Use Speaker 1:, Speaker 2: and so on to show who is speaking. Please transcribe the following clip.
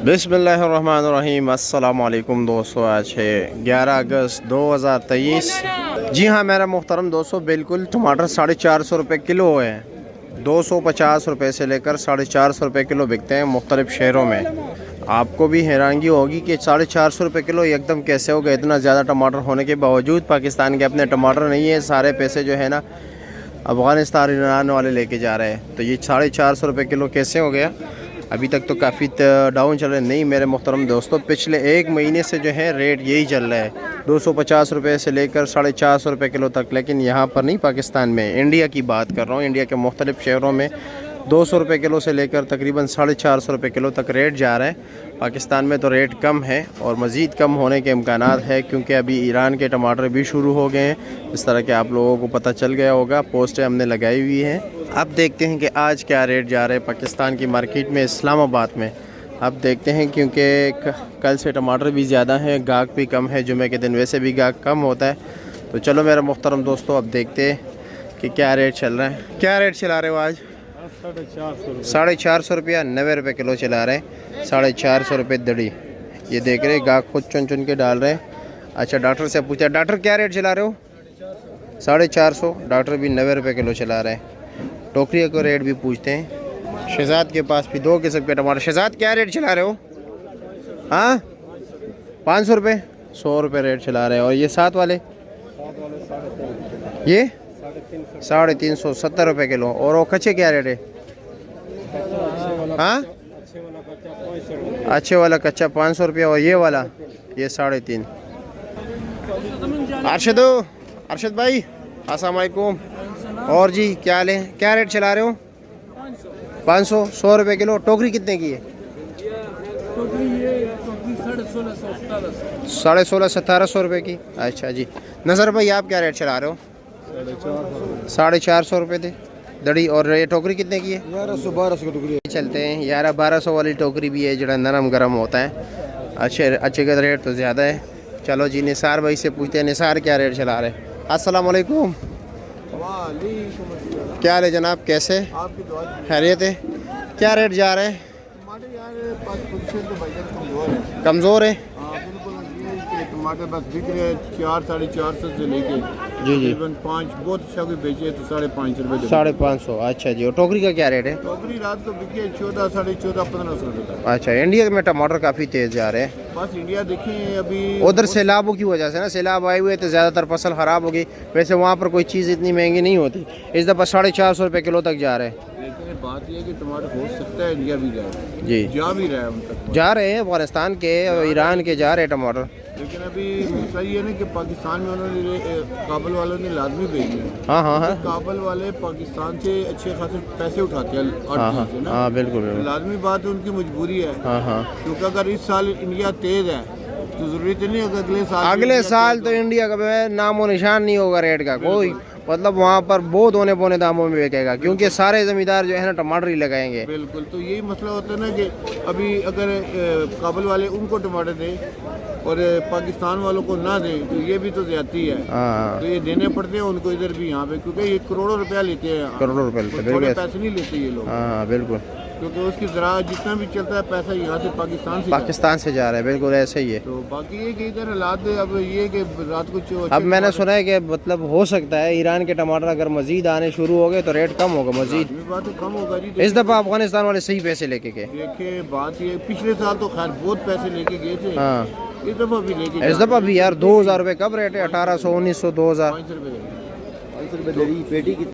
Speaker 1: बिस्मिल्लाहिर्रहमानिर्रहीम। अस्सलामुअलैकुम दोस्तों, आज है 11 अगस्त 2023। जी हाँ मेरा मुहतरम दोस्तों, बिल्कुल टमाटर 450 रुपये किलो है। 250 रुपये से लेकर 450 रुपये किलो बिकते हैं मुख्तलिफ शहरों में। आपको भी हैरानगी होगी कि 450 रुपये किलो एकदम कैसे हो गए। इतना ज़्यादा टमाटर होने के बावजूद पाकिस्तान के अपने टमाटर नहीं है। सारे पैसे जो है ना अफ़गानिस्तान ईरान वाले लेके जा रहे हैं। तो ये 450 रुपये किलो कैसे हो गया? अभी तक तो काफ़ी डाउन चल रहे नहीं मेरे मुहतरम दोस्तों। पिछले एक महीने से जो है रेट यही चल रहा है, 250 रुपये से लेकर 450 रुपये किलो तक। लेकिन यहाँ पर नहीं, पाकिस्तान में, इंडिया की बात कर रहा हूँ। इंडिया के मुख्तलिफ शहरों में 200 रुपये किलो से लेकर तकरीबन 450 रुपये किलो तक रेट जा रहा है। पाकिस्तान में तो रेट कम है और मज़ीद कम होने के इम्कानात है, क्योंकि अभी ईरान के टमाटर भी शुरू हो गए हैं। इस तरह के आप लोगों को पता चल गया होगा, पोस्टें हमने लगाई हुई हैं। अब देखते हैं कि आज क्या रेट जा रहे हैं पाकिस्तान की मार्केट में, इस्लामाबाद में। अब देखते हैं, क्योंकि कल से टमाटर भी ज़्यादा हैं, गाहक भी कम है। जुमे के दिन वैसे भी गाहक कम होता है। तो चलो मेरा मुहतरम दोस्तों, अब देखते हैं कि क्या रेट चल रहा है। क्या रेट चला रहे हो आज? 450 रुपया, 90 रुपये किलो चला रहे हैं। 450 रुपये दड़ी। ये देख रहे गाहक खुद चुन चुन के डाल रहे हैं। अच्छा, डॉक्टर से पूछा, डॉक्टर क्या रेट चला रहे हो? 450। डॉक्टर भी 90 रुपये किलो चला रहे हैं। टोकरी का रेट भी पूछते हैं। शहजाद के पास भी 2 किस्म के टमाटर। शहजाद क्या रेट चला रहे हो? हाँ, 500 रुपये, 100 रुपये रेट चला रहे हैं। और ये साथ वाले ये 350, 70 रुपये किलो। और वो कच्चे क्या रेट है? हाँ, अच्छे वाला कच्चा 500 रुपया। और ये वाला ये 350। अरशद भाई अस्सलाम वालेकुम। और जी क्या हाल है? क्या रेट चला रहे हो? 500, 100 रुपये किलो। टोकरी कितने की है? 1650, 1700 रुपये की। अच्छा जी। नज़र भाई आप क्या रेट चला रहे हो? 450 रुपये थे दड़ी। और ये टोकरी कितने की है? 1100-1200 की टोकरी चलते हैं। 1100-1200 वाली टोकरी भी है, जो नरम गरम होता है। अच्छे का रेट तो ज़्यादा है। चलो जी, निसार भाई से पूछते हैं। निसार क्या रेट चला रहे हैं? अस्सलाम वालेकुम। क्या हाल है जनाब, कैसे? खैरियत है? क्या रेट जा रहे हैं? कमज़ोर है।
Speaker 2: टमाटर बस बिक रहे हैं 400-450 से लेके
Speaker 1: जी जी
Speaker 2: 5, बहुत अच्छा कोई बेचे तो 550 रुपये।
Speaker 1: 550। अच्छा जी। और टोकरी का क्या रेट है?
Speaker 2: टोकरी रात को बिकी है 14, 14.5, 1500 रुपये।
Speaker 1: अच्छा, इंडिया में टमाटर काफ़ी तेज़ जा रहे हैं।
Speaker 2: बस इंडिया देखें अभी
Speaker 1: उधर सैलाबों की वजह से ना, सैलाब आए हुए तो ज़्यादातर फसल ख़राब होगी। वैसे वहाँ पर कोई चीज़ इतनी महंगी नहीं होती। इस दफ़ा 450 रुपये किलो तक जा रहे हैं।
Speaker 2: लेकिन बात यह है कि टमाटर हो सकता है इंडिया भी जाए,
Speaker 1: जी
Speaker 2: जा भी रहा है, उन तक
Speaker 1: जा रहे हैं। अफगानिस्तान के और ईरान के जा रहे हैं टमाटर।
Speaker 2: लेकिन अभी मसला ये है ना कि पाकिस्तान में उन्होंने काबुल वालों ने लाजमी भेजी है।
Speaker 1: हाँ हाँ हाँ
Speaker 2: काबुल वाले पाकिस्तान से अच्छे खासे पैसे उठाते हैं।
Speaker 1: हाँ बिल्कुल बिल्कुल।
Speaker 2: लाजमी बात है, उनकी मजबूरी है।
Speaker 1: हाँ हाँ,
Speaker 2: क्योंकि अगर इस साल इंडिया तेज है तो जरूरी तो नहीं होगा
Speaker 1: अगले साल तो इंडिया का नामो निशान नहीं होगा रेट का कोई। मतलब वहाँ पर बहुत होने पौने दामों में बिकेगा, क्योंकि सारे ज़मींदार जो है ना टमाटर ही लगाएंगे।
Speaker 2: बिल्कुल। तो यही मसला होता है ना कि अभी अगर काबुल वाले उनको टमाटर दें और पाकिस्तान वालों को ना दें तो ये भी तो ज्यादती है। तो ये देने पड़ते हैं उनको इधर भी यहाँ पे, क्योंकि ये करोड़ों रुपया लेते हैं।
Speaker 1: करोड़ों रुपये लेते हैं,
Speaker 2: थोड़े पैसे नहीं लेते ये लोग।
Speaker 1: हाँ बिल्कुल।
Speaker 2: क्योंकि उसकी ज़रा जितना भी चलता है पैसा यहाँ से
Speaker 1: पाकिस्तान से जा रहा है। बिल्कुल ऐसे ही है।
Speaker 2: तो बाकी ये कि इधर हालात अब ये कि रात को
Speaker 1: अब मैंने सुना है कि मतलब हो सकता है ईरान के टमाटर अगर मजीद आने शुरू हो गए तो रेट कम होगा मजीद।
Speaker 2: बात तो कम होगा जी।
Speaker 1: इस दफ़ा अफगानिस्तान वाले सही पैसे लेके गए।
Speaker 2: देखिए बात ये, पिछले साल तो खैर बहुत पैसे लेके गए थे।
Speaker 1: हाँ,
Speaker 2: इस दफ़ा भी लेके,
Speaker 1: इस दफ़ा भी यार 2000 रुपये कब रेट है? 1800, 1900, 2000।
Speaker 2: 500 रुपये पेटी की।